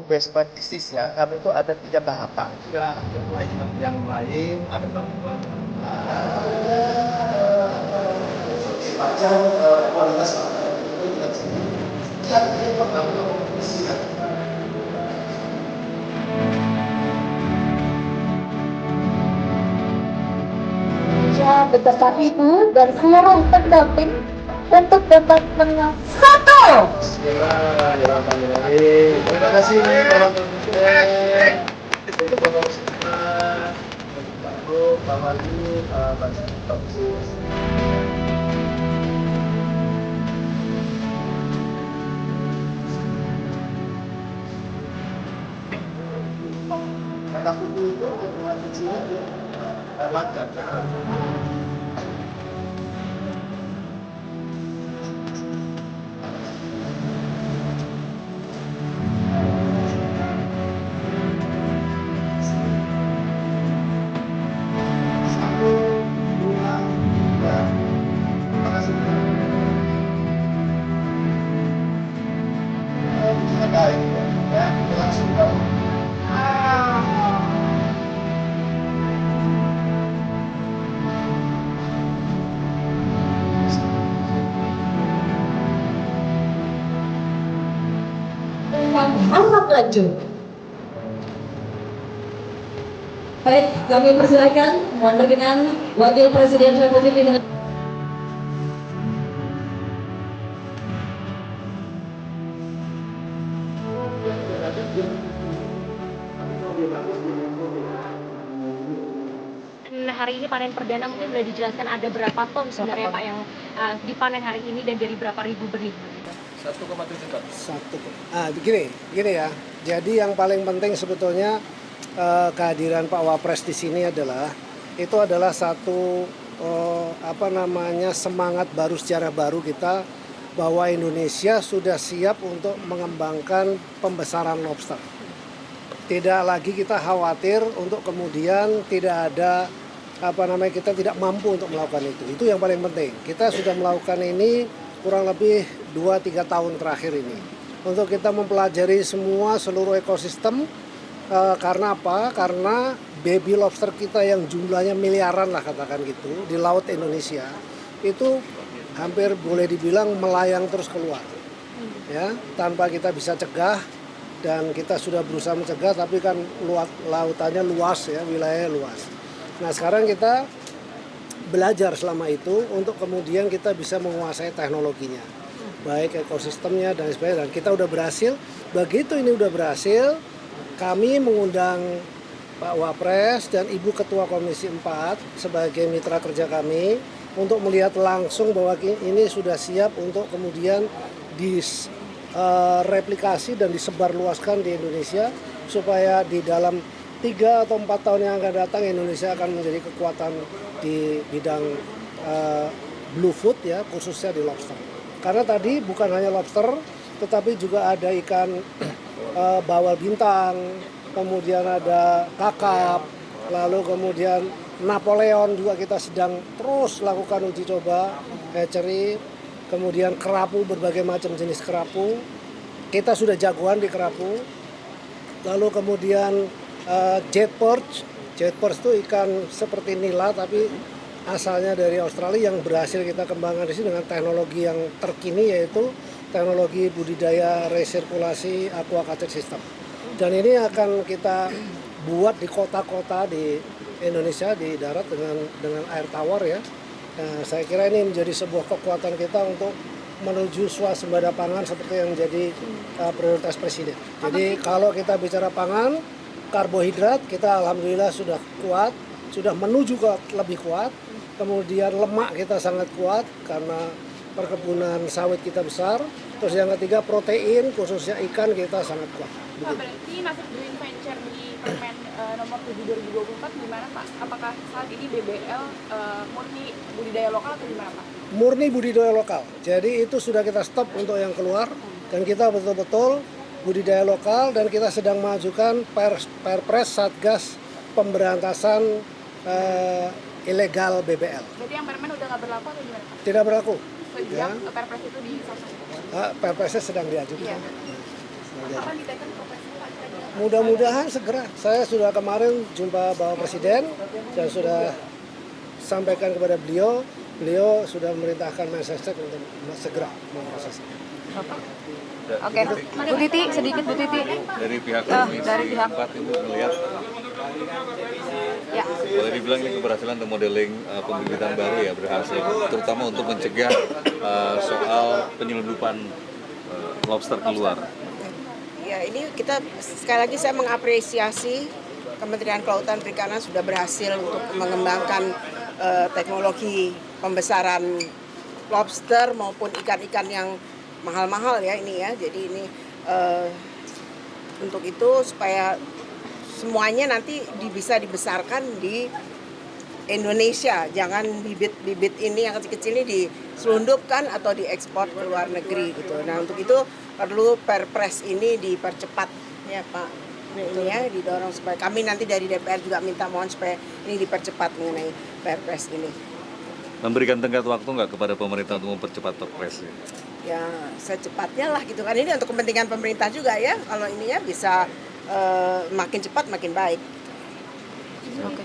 best practices-nya, kami itu ada 3 tahapan. Yang lain ada pajak kualitas itu tidak sih. Yang pertama kompetensi. Ya, beserta ibu dan seluruh pendamping untuk dapat menang satu. Bismillahirrahmanirrahim. Terima kasih teman-teman. Untuk pengurusnya, Pak Guru, Pak Wali, Pak Topsis. Takut itu dengan kecilnya makan. Angkat lanjut. Baik, kami persilakan mohon dengan Wakil Presiden Republik Indonesia. Hari ini panen perdana mungkin boleh dijelaskan ada berapa ton sebenarnya Pak yang dipanen hari ini dan dari berapa ribu benih? 1,7 ton. Gini ya. Jadi yang paling penting sebetulnya kehadiran Pak Wapres di sini adalah satu semangat baru, sejarah baru kita bahwa Indonesia sudah siap untuk mengembangkan pembesaran lobster. Tidak lagi kita khawatir untuk kemudian tidak ada kita tidak mampu untuk melakukan itu. Itu yang paling penting. Kita sudah melakukan ini kurang lebih 2-3 tahun terakhir ini. Untuk kita mempelajari seluruh ekosistem. Karena apa? Karena baby lobster kita yang jumlahnya miliaran lah katakan gitu di laut Indonesia itu hampir boleh dibilang melayang terus keluar, ya tanpa kita bisa cegah, dan kita sudah berusaha mencegah tapi kan lautannya luas ya, wilayahnya luas. Nah sekarang kita belajar selama itu untuk kemudian kita bisa menguasai teknologinya, baik ekosistemnya dan sebagainya, dan kita udah berhasil. Begitu ini udah berhasil, kami mengundang Pak Wapres dan Ibu Ketua Komisi 4 sebagai mitra kerja kami untuk melihat langsung bahwa ini sudah siap untuk kemudian direplikasi dan disebarluaskan di Indonesia, supaya di dalam 3 atau 4 tahun yang akan datang Indonesia akan menjadi kekuatan di bidang blue food ya, khususnya di lobster. Karena tadi bukan hanya lobster, tetapi juga ada ikan bawal bintang, kemudian ada kakap, lalu kemudian Napoleon juga kita sedang terus lakukan uji coba, hatchery, kemudian kerapu, berbagai macam jenis kerapu. Kita sudah jagoan di kerapu. Lalu kemudian jet perch itu ikan seperti nila tapi asalnya dari Australia yang berhasil kita kembangkan di sini dengan teknologi yang terkini, yaitu teknologi budidaya resirkulasi aquaculture system. Dan ini akan kita buat di kota-kota di Indonesia di darat dengan air tawar ya. Nah, saya kira ini menjadi sebuah kekuatan kita untuk menuju swasembada pangan seperti yang menjadi prioritas Presiden. Jadi kalau kita bicara pangan, karbohidrat kita alhamdulillah sudah kuat, sudah menuju ke lebih kuat. Kemudian lemak kita sangat kuat karena perkebunan sawit kita besar. Terus yang ketiga protein, khususnya ikan kita sangat kuat. Pak, berarti masuk joint venture di Permen nomor 7 2024 gimana Pak? Apakah saat ini BBL murni budidaya lokal atau gimana Pak? Murni budidaya lokal. Jadi itu sudah kita stop untuk yang keluar, dan kita betul-betul budidaya lokal, dan kita sedang mengajukan Perpres Satgas Pemberantasan Ilegal BBL. Jadi yang permen udah nggak berlaku atau gimana Pak? Tidak berlaku. Sejak Perpres itu disahkan. Perpresnya sedang diajukan. Iya. Kapan diteken Perpresnya Pak? Mudah-mudahan segera. Saya sudah kemarin jumpa Bapak Presiden dan sudah sampaikan kepada beliau. Beliau sudah merintahkan Mensesnek untuk segera memprosesnya. Oke, Bu Titi, sedikit Bu Titi. Dari pihak Komisi dari pihak 4 Ibu melihat Ya. boleh dibilang ini keberhasilan untuk modeling pembibitan baru ya berhasil, terutama untuk mencegah soal penyelundupan lobster keluar. Ya, ini kita sekali lagi saya mengapresiasi Kementerian Kelautan Perikanan sudah berhasil untuk mengembangkan teknologi pembesaran lobster maupun ikan-ikan yang mahal-mahal ya ini ya. Jadi ini untuk itu supaya semuanya nanti bisa dibesarkan di Indonesia. Jangan bibit-bibit ini yang kecil-kecil ini diselundupkan atau diekspor ke luar negeri gitu. Nah, untuk itu perlu Perpres ini dipercepat ya Pak. Ini ya didorong supaya kami nanti dari DPR juga minta mohon supaya ini dipercepat mengenai Perpres ini. Memberikan tenggat waktu nggak kepada pemerintah untuk mempercepat Perpres? Ya secepatnya lah gitu kan, ini untuk kepentingan pemerintah juga ya. Kalau ini ya bisa makin cepat makin baik. Oke.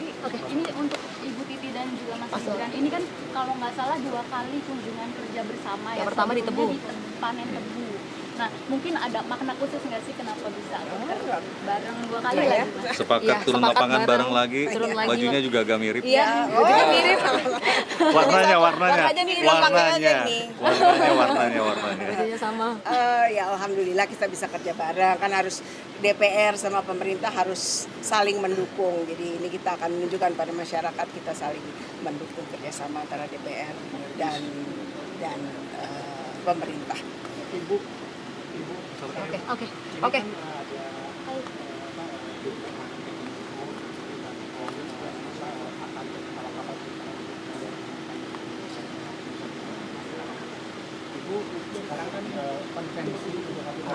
Ini untuk Ibu Titi dan juga Mas Gibran. Ini kan kalau nggak salah 2 kali kunjungan kerja bersama ya. Yang pertama di Tebu. Panen tebu. Nah, mungkin ada makna khusus nggak sih kenapa bisa bareng 2 kali ya. lagi, Mas? Sepakat turun sepakat lapangan bareng lagi, turun lagi. bajunya juga agak mirip. Iya, bajunya mirip. Warnanya. Warnanya mirip, warnanya nih. Warnanya. Bajunya sama. Ya alhamdulillah kita bisa kerja bareng, kan harus DPR sama pemerintah harus saling mendukung. Jadi ini kita akan menunjukkan pada masyarakat kita saling mendukung kerjasama antara DPR dan pemerintah. Oke.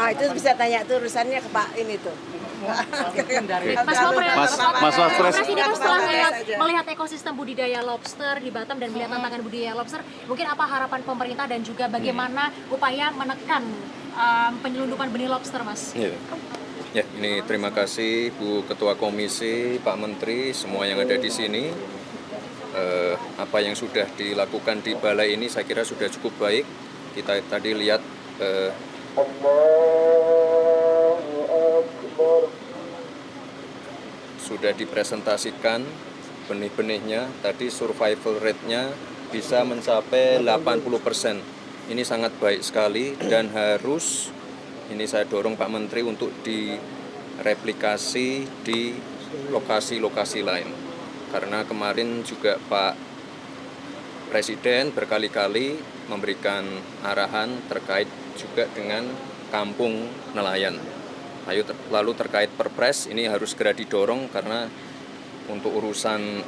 Itu bisa tanya tuh urusannya ke Pak ini tuh. Mas Wapres. Presiden kan setelah melihat ekosistem budidaya lobster di Batam dan melihat tantangan budidaya lobster, mungkin apa harapan pemerintah dan juga bagaimana upaya menekan penyelundupan benih lobster, Mas? Ya, ini terima kasih Bu Ketua Komisi, Pak Menteri, semua yang ada di sini. Apa yang sudah dilakukan di balai ini saya kira sudah cukup baik. Kita tadi lihat sudah dipresentasikan benih-benihnya, tadi survival rate-nya bisa mencapai 80%. Ini sangat baik sekali dan harus ini saya dorong Pak Menteri untuk direplikasi di lokasi-lokasi lain. Karena kemarin juga Pak Presiden berkali-kali memberikan arahan terkait juga dengan kampung nelayan. Lalu terkait Perpres ini harus segera didorong karena untuk urusan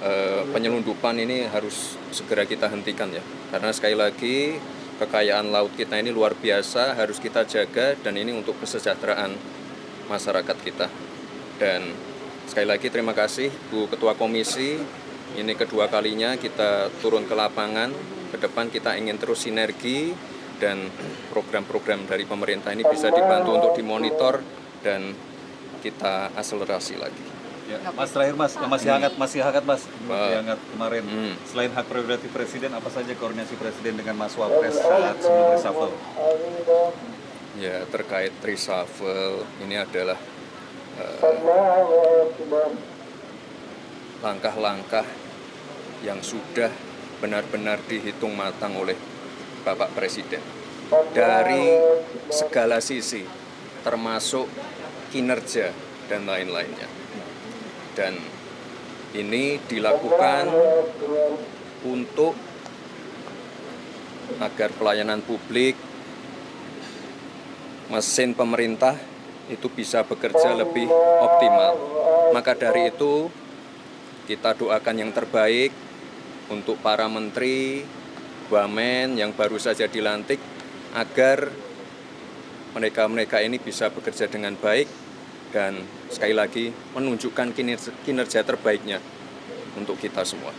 penyelundupan ini harus segera kita hentikan ya. Karena sekali lagi kekayaan laut kita ini luar biasa, harus kita jaga dan ini untuk kesejahteraan masyarakat kita. Dan sekali lagi terima kasih Bu Ketua Komisi, ini kedua kalinya kita turun ke lapangan. Ke depan kita ingin terus sinergi dan program-program dari pemerintah ini bisa dibantu untuk dimonitor dan kita akselerasi lagi. Ya, Mas terakhir Mas, yang masih hangat Mas, hangat kemarin. Selain hak prerogatif Presiden, apa saja koordinasi Presiden dengan Mas Wapres saat sebelum reshuffle? Ya, terkait reshuffle ini adalah langkah-langkah yang sudah benar-benar dihitung matang oleh Bapak Presiden dari segala sisi, termasuk kinerja dan lain-lainnya. Dan ini dilakukan untuk agar pelayanan publik, mesin pemerintah itu bisa bekerja lebih optimal. Maka dari itu kita doakan yang terbaik untuk para menteri, wamen yang baru saja dilantik agar mereka ini bisa bekerja dengan baik dan sekali lagi menunjukkan kinerja terbaiknya untuk kita semua.